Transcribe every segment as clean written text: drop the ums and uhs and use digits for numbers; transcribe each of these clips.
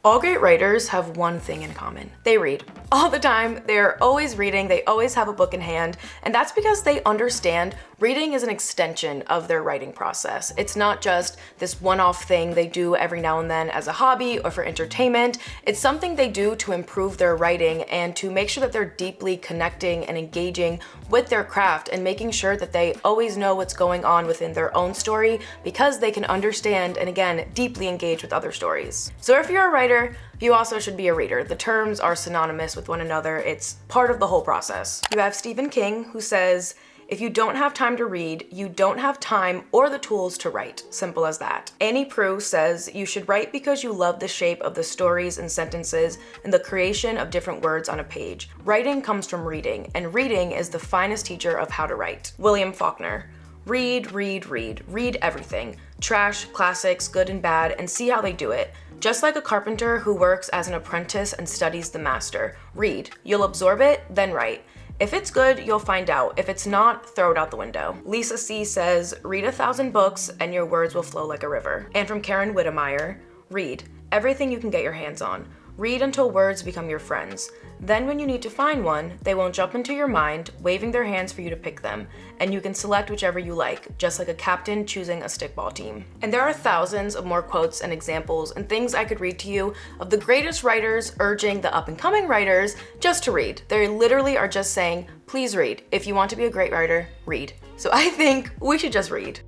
All great writers have one thing in common. They read. All the time, they're always reading, they always have a book in hand, and that's because they understand reading is an extension of their writing process. It's not just this one-off thing they do every now and then as a hobby or for entertainment. It's something they do to improve their writing and to make sure that they're deeply connecting and engaging with their craft and making sure that they always know what's going on within their own story because they can understand and, again, deeply engage with other stories. So if you're a writer, you also should be a reader. The terms are synonymous with one another. It's part of the whole process. You have Stephen King, who says, "If you don't have time to read, you don't have time or the tools to write. Simple as that." Annie Proulx says, "You should write because you love the shape of the stories and sentences and the creation of different words on a page. Writing comes from reading, and reading is the finest teacher of how to write." William Faulkner. Read, read, read. Read everything. Trash, classics, good and bad, and see how they do it. Just like a carpenter who works as an apprentice and studies the master. Read. You'll absorb it, then write. If it's good, you'll find out. If it's not, throw it out the window. Lisa C. says, "Read 1,000 books and your words will flow like a river." And from Karen Wittemeyer, "Read everything you can get your hands on. Read until words become your friends. Then when you need to find one, they won't jump into your mind, waving their hands for you to pick them, and you can select whichever you like, just like a captain choosing a stickball team." And there are thousands of more quotes and examples and things I could read to you of the greatest writers urging the up-and-coming writers just to read. They literally are just saying, please read. If you want to be a great writer, read. So I think we should just read.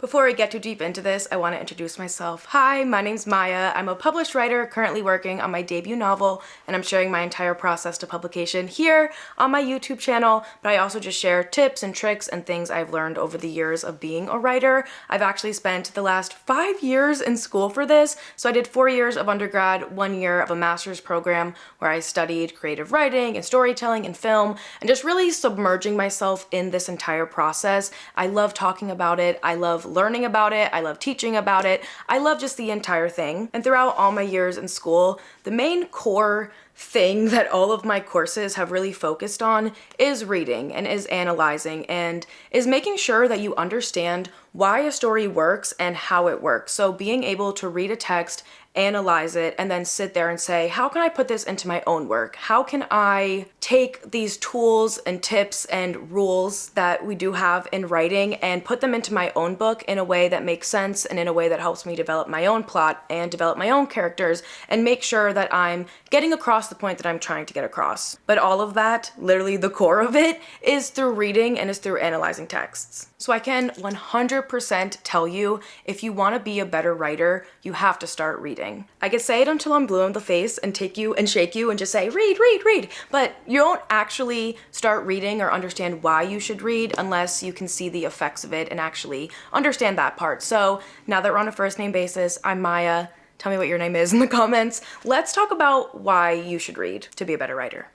Before I get too deep into this, I want to introduce myself. Hi, my name's Maya. I'm a published writer currently working on my debut novel, and I'm sharing my entire process to publication here on my YouTube channel, but I also just share tips and tricks and things I've learned over the years of being a writer. I've actually spent the last 5 years in school for this, so I did 4 years of undergrad, 1 year of a master's program where I studied creative writing and storytelling and film, and just really submerging myself in this entire process. I love talking about it. I love learning about it. I love teaching about it. I love just the entire thing. And throughout all my years in school, the main core thing that all of my courses have really focused on is reading and is analyzing and is making sure that you understand why a story works and how it works. So being able to read a text, analyze it, and then sit there and say, how can I put this into my own work? How can I take these tools and tips and rules that we do have in writing and put them into my own book in a way that makes sense and in a way that helps me develop my own plot and develop my own characters and make sure that I'm getting across the point that I'm trying to get across. But all of that, literally the core of it, is through reading and is through analyzing texts. So I can 100% tell you, if you want to be a better writer, you have to start reading. I could say it until I'm blue in the face and take you and shake you and just say, read, read, read. But you don't actually start reading or understand why you should read unless you can see the effects of it and actually understand that part. So now that we're on a first name basis, I'm Maya. Tell me what your name is in the comments. Let's talk about why you should read to be a better writer.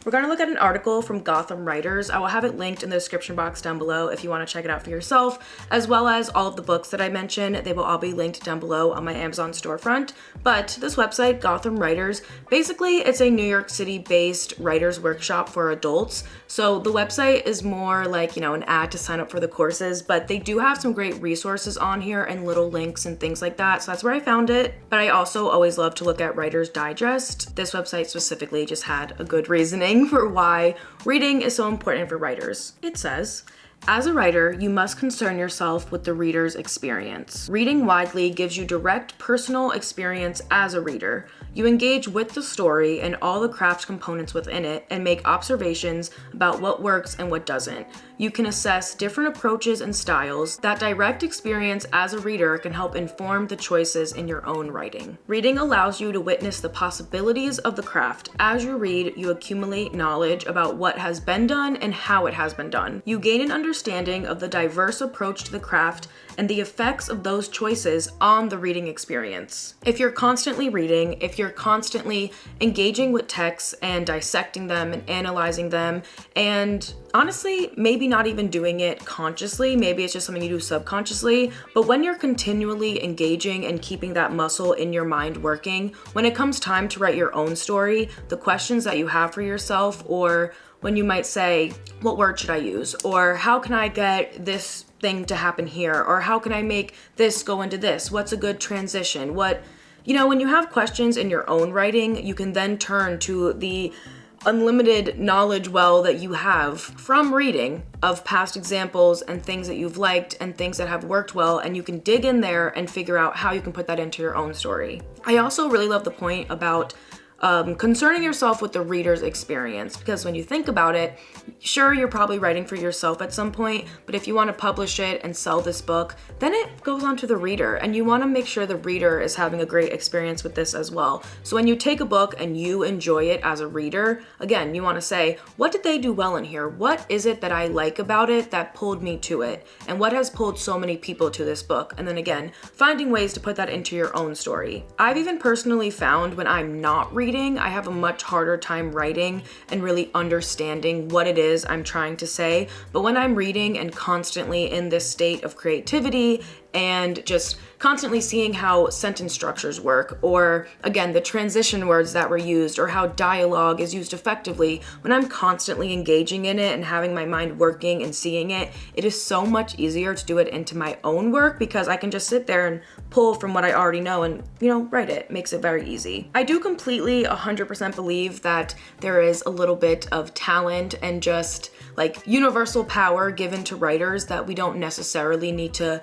We're going to look at an article from Gotham Writers. I will have it linked in the description box down below if you want to check it out for yourself, as well as all of the books that I mentioned. They will all be linked down below on my Amazon storefront. But this website, Gotham Writers, basically it's a New York City-based writers workshop for adults. So the website is more like, an ad to sign up for the courses, but they do have some great resources on here and little links and things like that. So that's where I found it. But I also always love to look at Writer's Digest. This website specifically just had a good reasoning for why reading is so important for writers. It says, as a writer, you must concern yourself with the reader's experience. Reading widely gives you direct personal experience as a reader. You engage with the story and all the craft components within it and make observations about what works and what doesn't. You can assess different approaches and styles. That direct experience as a reader can help inform the choices in your own writing. Reading allows you to witness the possibilities of the craft. As you read, you accumulate knowledge about what has been done and how it has been done. You gain an understanding of the diverse approach to the craft and the effects of those choices on the reading experience. If you're constantly reading, if you're constantly engaging with texts and dissecting them and analyzing them, and honestly, maybe not even doing it consciously, maybe it's just something you do subconsciously, but when you're continually engaging and keeping that muscle in your mind working, when it comes time to write your own story, the questions that you have for yourself, or when you might say, what word should I use? Or how can I get this thing to happen here? Or how can I make this go into this? What's a good transition? What You know, when you have questions in your own writing, you can then turn to the unlimited knowledge well that you have from reading of past examples and things that you've liked and things that have worked well, and you can dig in there and figure out how you can put that into your own story. I also really love the point about concerning yourself with the reader's experience, because when you think about it, sure, you're probably writing for yourself at some point, but if you want to publish it and sell this book, then it goes on to the reader, and you want to make sure the reader is having a great experience with this as well. So when you take a book and you enjoy it as a reader, again, you want to say, what did they do well in here? What is it that I like about it that pulled me to it? And what has pulled so many people to this book? And then again, finding ways to put that into your own story. I've even personally found when I'm not reading, I have a much harder time writing and really understanding what it is I'm trying to say. But when I'm reading and constantly in this state of creativity and just constantly seeing how sentence structures work, or again, the transition words that were used, or how dialogue is used effectively, when I'm constantly engaging in it and having my mind working and seeing it, it is so much easier to do it into my own work because I can just sit there and pull from what I already know and, write it. Makes it very easy. I do completely 100% believe that there is a little bit of talent and just like universal power given to writers that we don't necessarily need to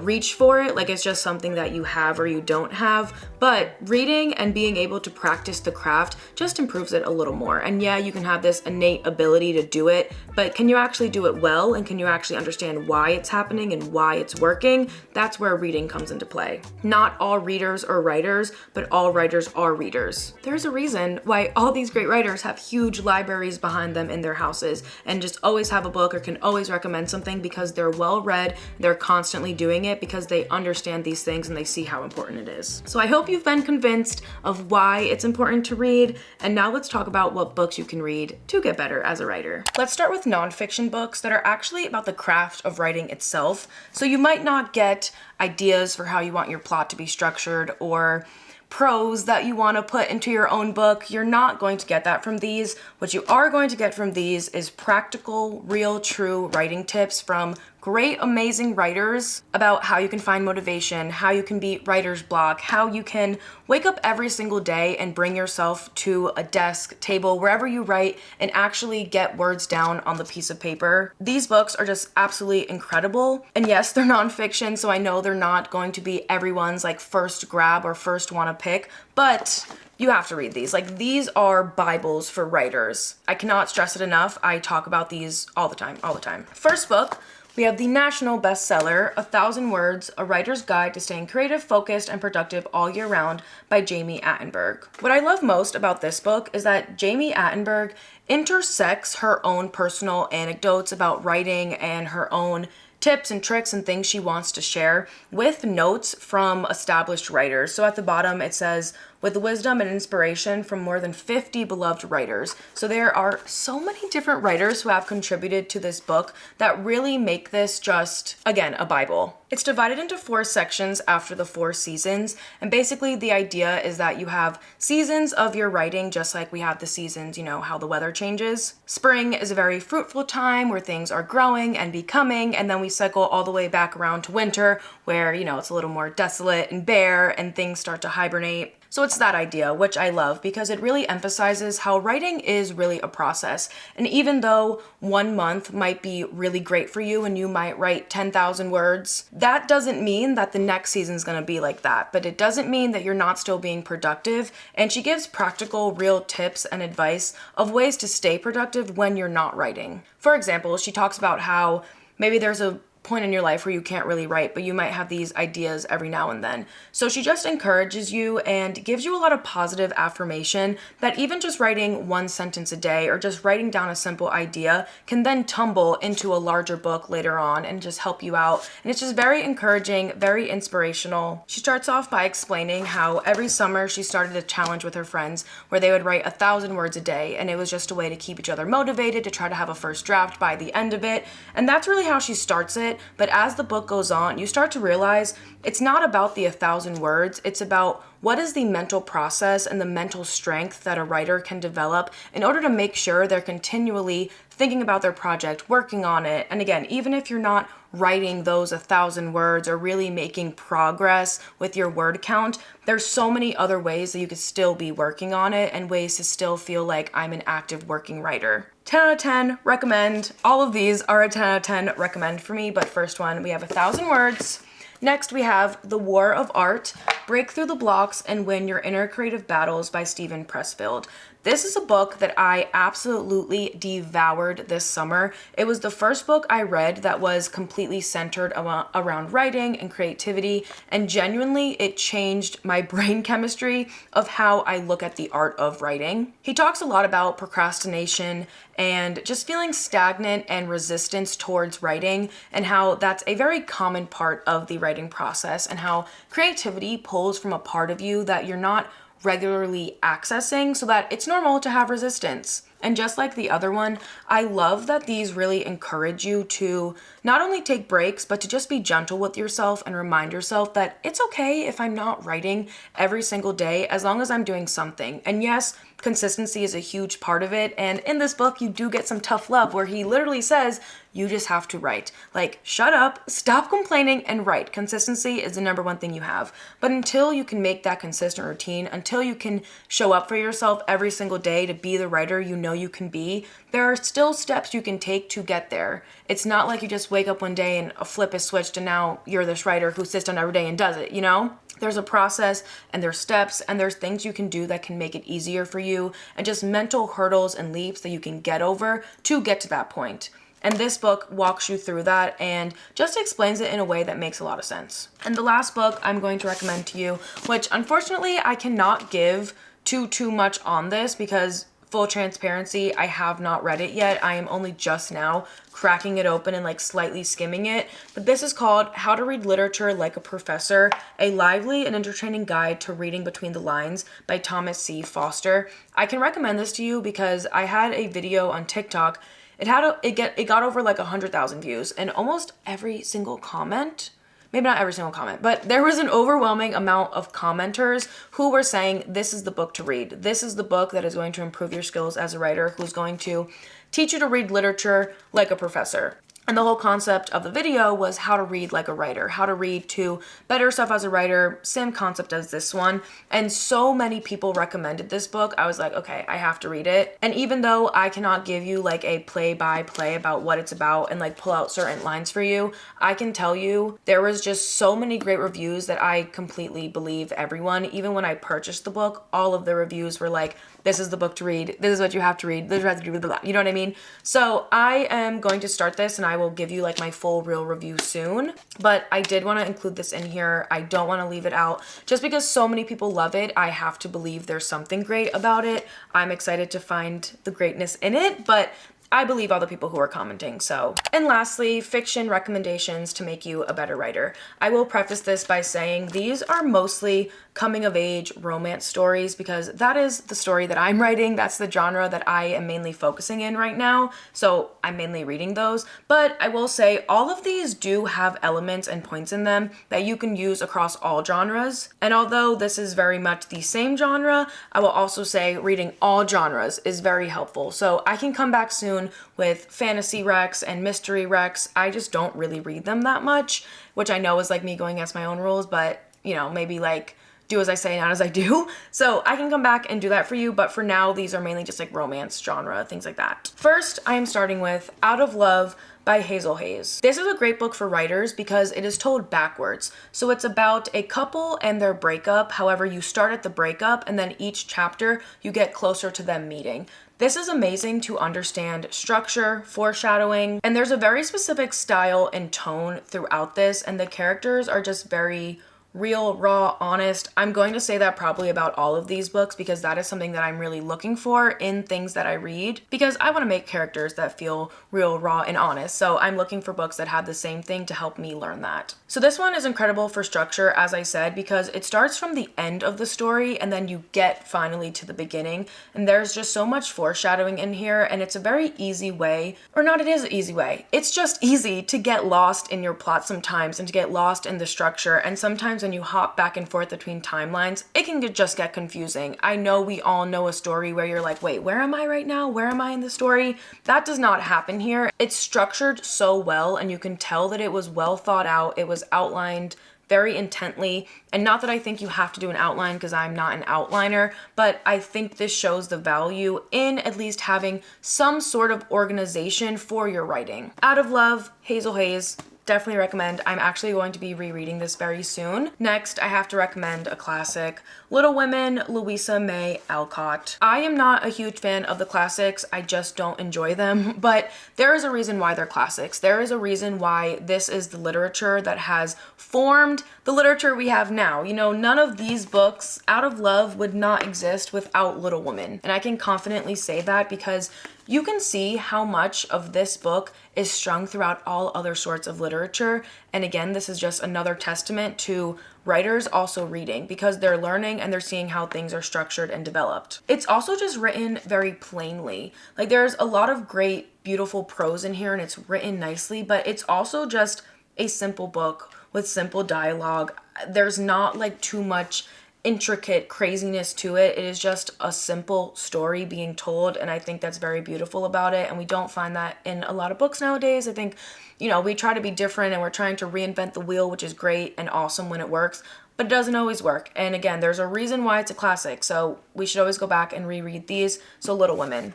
reach for it. Like it's just something that you have or you don't have. But reading and being able to practice the craft just improves it a little more. And yeah, you can have this innate ability to do it, but can you actually do it well? And can you actually understand why it's happening and why it's working? That's where reading comes into play. Not all readers are writers, but all writers are readers. There's a reason why all these great writers have huge libraries behind them in their houses and just always have a book or can always recommend something because they're well read, they're constantly doing it because they understand these things and they see how important it is. So I hope you've been convinced of why it's important to read, and now let's talk about what books you can read to get better as a writer. Let's start with nonfiction books that are actually about the craft of writing itself. So you might not get ideas for how you want your plot to be structured or prose that you want to put into your own book. You're not going to get that from these. What you are going to get from these is practical, real, true writing tips from great, amazing writers about how you can find motivation, how you can beat writer's block, how you can wake up every single day and bring yourself to a desk, table, wherever you write and actually get words down on the piece of paper. These books are just absolutely incredible. And yes, they're nonfiction, so I know they're not going to be everyone's like first grab or first want to pick, but you have to read these. Like, these are Bibles for writers. I cannot stress it enough. I talk about these all the time. First book, we have the national bestseller, 1,000 Words, A Writer's Guide to Staying Creative, Focused, and Productive All Year Round by Jami Attenberg. What I love most about this book is that Jami Attenberg intersects her own personal anecdotes about writing and her own tips and tricks and things she wants to share with notes from established writers. So at the bottom it says, with wisdom and inspiration from more than 50 beloved writers. So there are so many different writers who have contributed to this book that really make this just, again, a Bible. It's divided into 4 sections after the 4 seasons. And basically the idea is that you have seasons of your writing, just like we have the seasons, how the weather changes. Spring is a very fruitful time where things are growing and becoming. And then we cycle all the way back around to winter where, it's a little more desolate and bare and things start to hibernate. So it's that idea, which I love because it really emphasizes how writing is really a process. And even though 1 month might be really great for you and you might write 10,000 words, that doesn't mean that the next season's gonna be like that. But it doesn't mean that you're not still being productive. And she gives practical, real tips and advice of ways to stay productive when you're not writing. For example, she talks about how maybe there's a point in your life where you can't really write, but you might have these ideas every now and then. So she just encourages you and gives you a lot of positive affirmation that even just writing 1 sentence a day or just writing down a simple idea can then tumble into a larger book later on and just help you out. And it's just very encouraging, very inspirational. She starts off by explaining how every summer she started a challenge with her friends where they would write 1,000 words a day, and it was just a way to keep each other motivated to try to have a first draft by the end of it. And that's really how she starts it. it, but as the book goes on, you start to realize it's not about the 1,000 words, it's about what is the mental process and the mental strength that a writer can develop in order to make sure they're continually thinking about their project, working on it. And again, even if you're not writing those 1,000 words or really making progress with your word count, there's so many other ways that you could still be working on it and ways to still feel like I'm an active working writer. 10 out of 10 recommend. All of these are a 10 out of 10 recommend for me, but first one, we have 1,000 words. Next, we have The War of Art, Break Through the Blocks and Win Your Inner Creative Battles by Steven Pressfield. This is a book that I absolutely devoured this summer. It was the first book I read that was completely centered around writing and creativity, and genuinely it changed my brain chemistry of how I look at the art of writing. He talks a lot about procrastination and just feeling stagnant and resistance towards writing, and how that's a very common part of the writing process, and how creativity pulls from a part of you that you're not regularly accessing, so that it's normal to have resistance. And just like the other one, I love that these really encourage you to not only take breaks, but to just be gentle with yourself and remind yourself that it's okay if I'm not writing every single day, as long as I'm doing something. And yes, consistency is a huge part of it. And in this book, you do get some tough love where he literally says, you just have to write. Like, shut up, stop complaining, and write. Consistency is the number one thing you have. But until you can make that consistent routine, until you can show up for yourself every single day to be the writer you know you can be, there are still steps you can take to get there. It's not like you just wake up one day and a flip is switched and now you're this writer who sits down every day and does it, you know? There's a process and there's steps and there's things you can do that can make it easier for you, and just mental hurdles and leaps that you can get over to get to that point. And this book walks you through that and just explains it in a way that makes a lot of sense. And the last book I'm going to recommend to you, which unfortunately I cannot give too much on this because, full transparency, I have not read it yet. I am only just now cracking it open and like slightly skimming it. But this is called How to Read Literature Like a Professor, a lively and entertaining guide to reading between the lines by Thomas C. Foster. I can recommend this to you because I had a video on TikTok. It got over like 100,000 views, and almost every single comment, maybe not every single comment, but there was an overwhelming amount of commenters who were saying this is the book to read. This is the book that is going to improve your skills as a writer, who's going to teach you to read literature like a professor. And the whole concept of the video was how to read like a writer, how to read to better yourself as a writer, same concept as this one. And so many people recommended this book. I was like, okay, I have to read it. And even though I cannot give you like a play-by-play about what it's about and like pull out certain lines for you, I can tell you there was just so many great reviews that I completely believe everyone. Even when I purchased the book, all of the reviews were like, this is the book to read, this is what you have to read, this is what you have to do, blah, blah, blah. You know what I mean? So I am going to start this and I will give you like my full real review soon, but I did want to include this in here. I don't want to leave it out just because so many people love it. I have to believe there's something great about it. I'm excited to find the greatness in it, but I believe all the people who are commenting. So, and lastly, fiction recommendations to make you a better writer. I will preface this by saying these are mostly coming of age romance stories because that is the story that I'm writing. That's the genre that I am mainly focusing in right now. So I'm mainly reading those. But I will say all of these do have elements and points in them that you can use across all genres. And although this is very much the same genre, I will also say reading all genres is very helpful. So I can come back soon with fantasy recs and mystery recs. I just don't really read them that much, which I know is like me going against my own rules, but you know, maybe like do as I say, not as I do. So I can come back and do that for you, but for now, these are mainly just like romance genre, things like that. First, I am starting with Out of Love by Hazel Hayes. This is a great book for writers because it is told backwards. So it's about a couple and their breakup. However, you start at the breakup and then each chapter you get closer to them meeting. This is amazing to understand structure, foreshadowing, and there's a very specific style and tone throughout this, and the characters are just very real, raw, honest. I'm going to say that probably about all of these books because that is something that I'm really looking for in things that I read, because I want to make characters that feel real, raw, and honest. So I'm looking for books that have the same thing to help me learn that. So this one is incredible for structure, as I said, because it starts from the end of the story and then you get finally to the beginning. And there's just so much foreshadowing in here, and it's a very easy way, or not, it is an easy way. It's just easy to get lost in your plot sometimes and to get lost in the structure. And sometimes when you hop back and forth between timelines, it can just get confusing. I know we all know a story where you're like, wait, where am I right now? Where am I in the story? That does not happen here. It's structured so well, and you can tell that it was well thought out. It was outlined very intently. And not that I think you have to do an outline, because I'm not an outliner, but I think this shows the value in at least having some sort of organization for your writing. Out of Love, Hazel Hayes. Definitely recommend. I'm actually going to be rereading this very soon. Next, I have to recommend a classic, Little Women, Louisa May Alcott. I am not a huge fan of the classics. I just don't enjoy them, but there is a reason why they're classics. There is a reason why this is the literature that has formed the literature we have now. You know, none of these books, Out of Love, would not exist without Little Women. And I can confidently say that because you can see how much of this book is strung throughout all other sorts of literature. And again, this is just another testament to writers also reading, because they're learning and they're seeing how things are structured and developed. It's also just written very plainly. Like, there's a lot of great, beautiful prose in here and it's written nicely, but it's also just a simple book with simple dialogue. There's not like too much intricate craziness to it. It is just a simple story being told, and I think that's very beautiful about it, and we don't find that in a lot of books nowadays. I think, you know, we try to be different and we're trying to reinvent the wheel, which is great and awesome when it works, but it doesn't always work. And again, there's a reason why it's a classic, so we should always go back and reread these. So Little Women,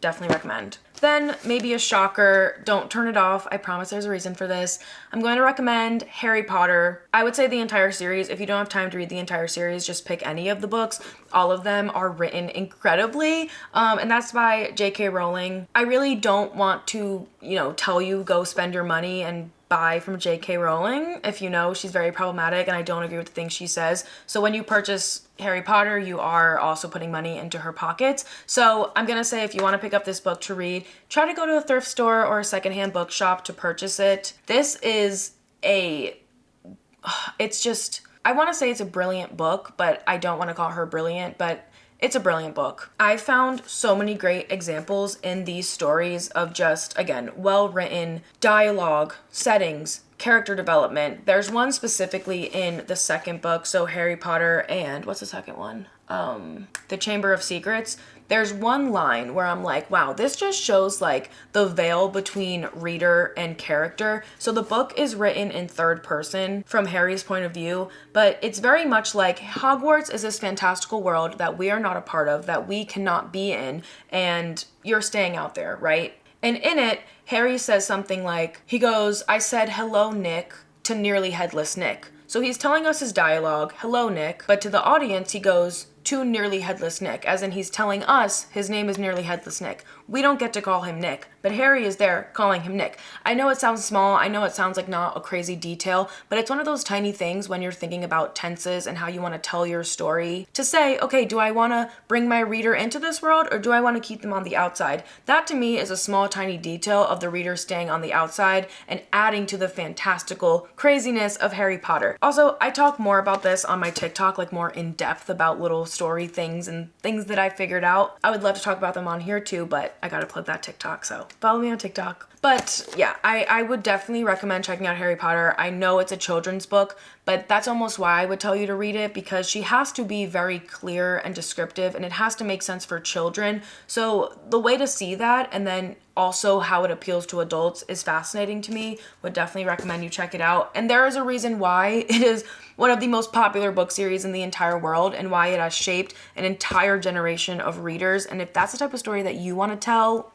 definitely recommend. Then maybe a shocker, don't turn it off. I promise there's a reason for this. I'm going to recommend Harry Potter. I would say the entire series. If you don't have time to read the entire series, just pick any of the books. All of them are written incredibly, and that's by J.K. Rowling. I really don't want to, you know, tell you go spend your money and buy from J.K. Rowling. If you know, she's very problematic and I don't agree with the things she says. So when you purchase Harry Potter, you are also putting money into her pockets. So I'm gonna say, if you want to pick up this book to read, try to go to a thrift store or a secondhand bookshop to purchase it. This is it's just, I want to say it's a brilliant book, but I don't want to call her brilliant, but it's a brilliant book. I found so many great examples in these stories of just, again, well-written dialogue, settings, character development. There's one specifically in the second book, so Harry Potter and, what's the second one? The Chamber of Secrets. There's one line where I'm like, wow, this just shows like the veil between reader and character. So the book is written in third person from Harry's point of view, but it's very much like Hogwarts is this fantastical world that we are not a part of, that we cannot be in, and you're staying out there, right? And in it, Harry says something like, he goes, I said hello, Nick, to nearly headless Nick. So he's telling us his dialogue, hello, Nick, but to the audience, he goes, to nearly headless Nick, as in he's telling us his name is nearly headless Nick. We don't get to call him Nick, but Harry is there calling him Nick. I know it sounds small, I know it sounds like not a crazy detail, but it's one of those tiny things when you're thinking about tenses and how you want to tell your story, to say, okay, do I want to bring my reader into this world or do I want to keep them on the outside? That to me is a small tiny detail of the reader staying on the outside and adding to the fantastical craziness of Harry Potter. Also, I talk more about this on my TikTok, like more in depth about little story things and things that I figured out. I would love to talk about them on here too, but I gotta plug that TikTok, so follow me on TikTok. But yeah, I would definitely recommend checking out Harry Potter. I know it's a children's book, but that's almost why I would tell you to read it, because she has to be very clear and descriptive and it has to make sense for children. So the way to see that, and then also how it appeals to adults, is fascinating to me. Would definitely recommend you check it out. And there is a reason why it is one of the most popular book series in the entire world and why it has shaped an entire generation of readers. And if that's the type of story that you want to tell,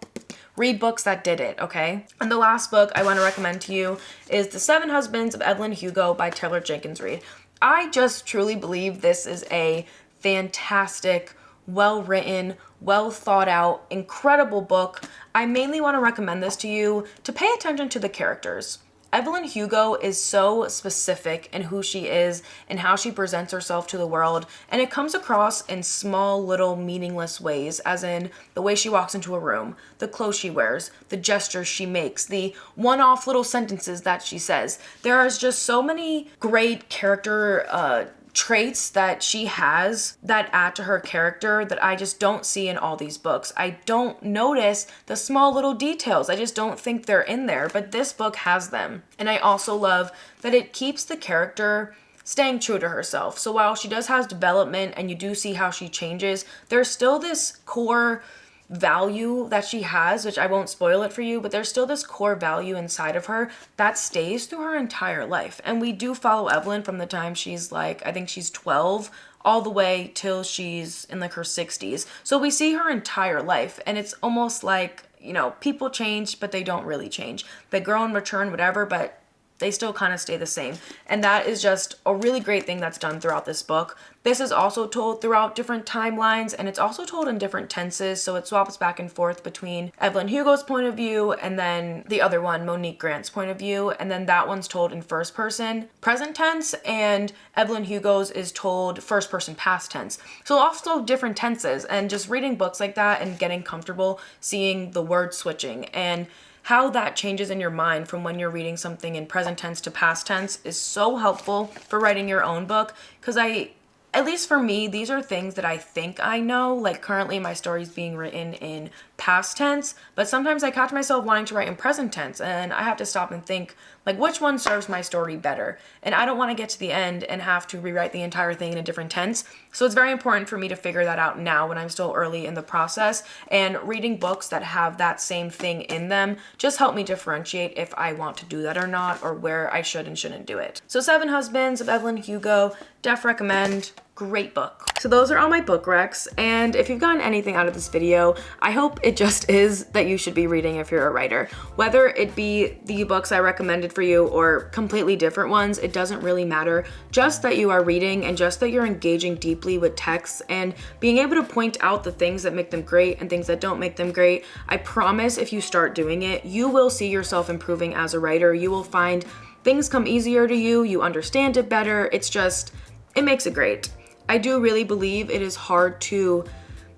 read books that did it, okay? And the last book I want to recommend to you is The Seven Husbands of Evelyn Hugo by Taylor Jenkins Reid. I just truly believe this is a fantastic, well-written, well thought out, incredible book. I mainly want to recommend this to you to pay attention to the characters. Evelyn Hugo is so specific in who she is and how she presents herself to the world, and it comes across in small, little, meaningless ways, as in the way she walks into a room, the clothes she wears, the gestures she makes, the one-off little sentences that she says. There is just so many great character traits that she has that add to her character that I just don't see in all these books. I don't notice the small little details. I just don't think they're in there, but this book has them. And I also love that it keeps the character staying true to herself. So while she does have development and you do see how she changes, there's still this core value that she has, which I won't spoil it for you, but there's still this core value inside of her that stays through her entire life. And we do follow Evelyn from the time she's like, I think she's 12, all the way till she's in like her 60s. So we see her entire life, and it's almost like, you know, people change, but they don't really change. They grow and mature and whatever, but they still kind of stay the same. And that is just a really great thing that's done throughout this book. This is also told throughout different timelines, and it's also told in different tenses, so it swaps back and forth between Evelyn Hugo's point of view and then the other one, Monique Grant's point of view, and then that one's told in first person present tense, and Evelyn Hugo's is told first person past tense. So also different tenses, and just reading books like that and getting comfortable seeing the word switching and how that changes in your mind from when you're reading something in present tense to past tense is so helpful for writing your own book, because at least for me, these are things that I think I know. Like currently my story's being written in past tense, but sometimes I catch myself wanting to write in present tense, and I have to stop and think, like, which one serves my story better? And I don't want to get to the end and have to rewrite the entire thing in a different tense. So it's very important for me to figure that out now when I'm still early in the process, and reading books that have that same thing in them just help me differentiate if I want to do that or not, or where I should and shouldn't do it. So Seven Husbands of Evelyn Hugo, def recommend. Great book. So those are all my book recs, and if you've gotten anything out of this video, I hope it just is that you should be reading if you're a writer. Whether it be the books I recommended for you or completely different ones, it doesn't really matter. Just that you are reading and just that you're engaging deeply with texts and being able to point out the things that make them great and things that don't make them great. I promise if you start doing it, you will see yourself improving as a writer. You will find things come easier to you, you understand it better. It's just, it makes it great. I do really believe it is hard to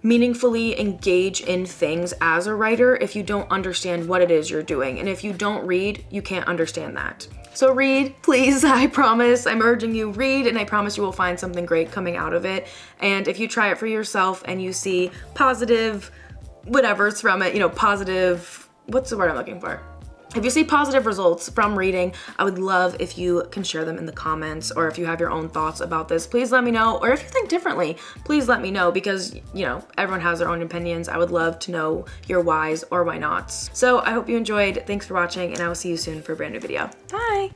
meaningfully engage in things as a writer if you don't understand what it is you're doing. And if you don't read, you can't understand that. So read, please, I promise. I'm urging you, read, and I promise you will find something great coming out of it. And if you try it for yourself and you see positive whatever's from it, you know, positive, what's the word I'm looking for? If you see positive results from reading, I would love if you can share them in the comments, or if you have your own thoughts about this, please let me know. Or if you think differently, please let me know, because, you know, everyone has their own opinions. I would love to know your whys or why nots. So I hope you enjoyed. Thanks for watching, and I will see you soon for a brand new video. Bye.